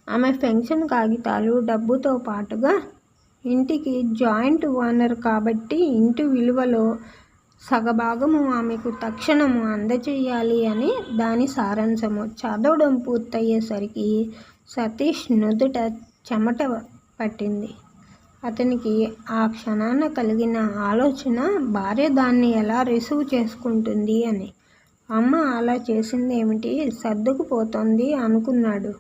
ఆమె పెన్షన్ కాగితాలు, డబ్బుతో పాటుగా ఇంటికి జాయింట్ ఓనర్ కాబట్టి ఇంటి విలువలో సగభాగము ఆమెకు తక్షణము అందజేయాలి అని దాని సారాంశము. చదవడం పూర్తయ్యేసరికి సతీష్ నుదుట చెమట పట్టింది. అతనికి ఆ క్షణాన కలిగిన ఆలోచన భార్య దాన్ని ఎలా రిసీవ్ చేసుకుంటుంది అని. అమ్మ అలా చేసిందేమిటి, సర్దుకుపోతోంది అనుకున్నాడు.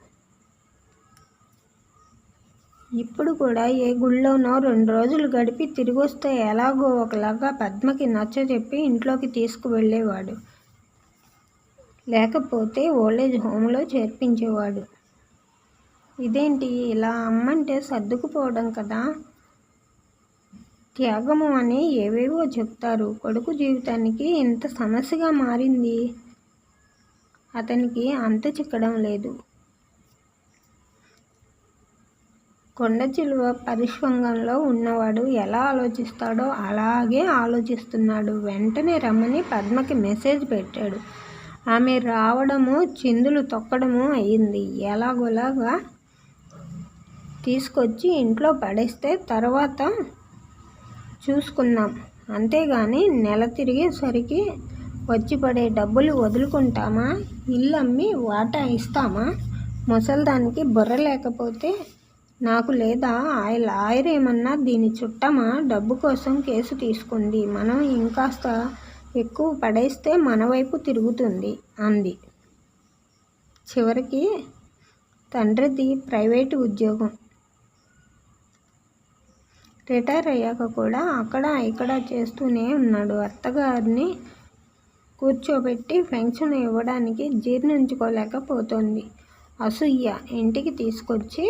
ఇప్పుడు కూడా ఏ గుళ్ళోనో 2 రోజులు గడిపి తిరిగొస్తే ఎలాగో ఒకలాగా పద్మకి నచ్చజెప్పి ఇంట్లోకి తీసుకువెళ్ళేవాడు. లేకపోతే ఓల్డేజ్ హోంలో చేర్పించేవాడు. ఇదేంటి ఇలా అమ్మంటే సర్దుకుపోవడం కదా, త్యాగము అని ఏవేవో చెప్తారు. కొడుకు జీవితానికి ఇంత సమస్యగా మారింది. అతనికి అంత చిక్కడం లేదు. కొండచిలువ పరిష్వంగంలో ఉన్నవాడు ఎలా ఆలోచిస్తాడో అలాగే ఆలోచిస్తున్నాడు. వెంటనే రమ్మని పద్మకి మెసేజ్ పెట్టాడు. ఆమె రావడము చిందులు తొక్కడము అయింది. ఎలాగోలాగా తీసుకొచ్చి ఇంట్లో పడేస్తే తర్వాత చూసుకుందాం, అంతేగాని నెల తిరిగేసరికి వచ్చి పడే డబ్బులు వదులుకుంటామా, ఇల్లు అమ్మి వాటా ఇస్తామా? ముసల్దానికి బుర్ర లేకపోతే నాకు లేదా? ఆ లాయర్ ఏమన్నా దీని చుట్టమా? డబ్బు కోసం కేసు తీసుకుంది, మనం ఇంకాస్త ఎక్కువ పడేస్తే మన వైపు తిరుగుతుంది అంది. చివరికి తండ్రిది ప్రైవేటు ఉద్యోగం. రిటైర్ అయ్యాక కూడా అక్కడ ఇక్కడ చేస్తూనే ఉన్నాడు. అత్తగారిని కూర్చోబెట్టి పెన్షన్ ఇవ్వడానికి జీర్ణించుకోలేకపోతోంది. అసూయ. ఇంటికి తీసుకొచ్చి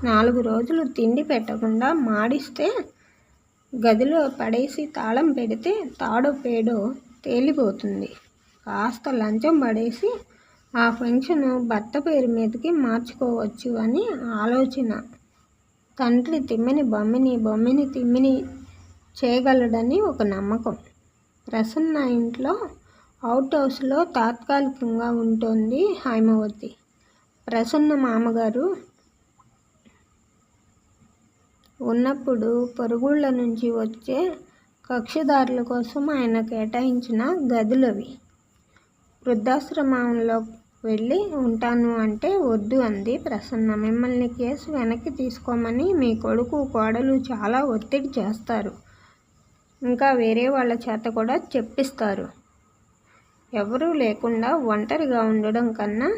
4 రోజులు తిండి పెట్టకుండా మాడిస్తే గదిలో పడేసి తాళం పెడితే తాడో పేడో తేలిపోతుంది. కాస్త లంచం పడేసి ఆ పెన్షన్ భర్త పేరు మీదకి మార్చుకోవచ్చు అని ఆలోచన. తండ్రి తిమ్మిని బొమ్మిని తిమ్మిని చేయగలడని ఒక నమ్మకం. ప్రసన్న ఇంట్లో అవుట్ హౌస్లో తాత్కాలికంగా ఉంటోంది హైమవతి. ప్రసన్న మామగారు ఉన్నప్పుడు పొరుగుళ్ళ నుంచి వచ్చే కక్షిదారుల కోసం ఆయన కేటాయించిన గదులవి. వృద్ధాశ్రమంలో వెళ్ళి ఉంటాను అంటే వద్దు అంది ప్రసన్న. మిమ్మల్ని కేసు వెనక్కి తీసుకోమని మీ కొడుకు కోడలు చాలా ఒత్తిడి చేస్తారు. ఇంకా వేరే వాళ్ళ చేత కూడా చెప్పిస్తారు. ఎవరూ లేకుండా ఒంటరిగా ఉండడం కన్నా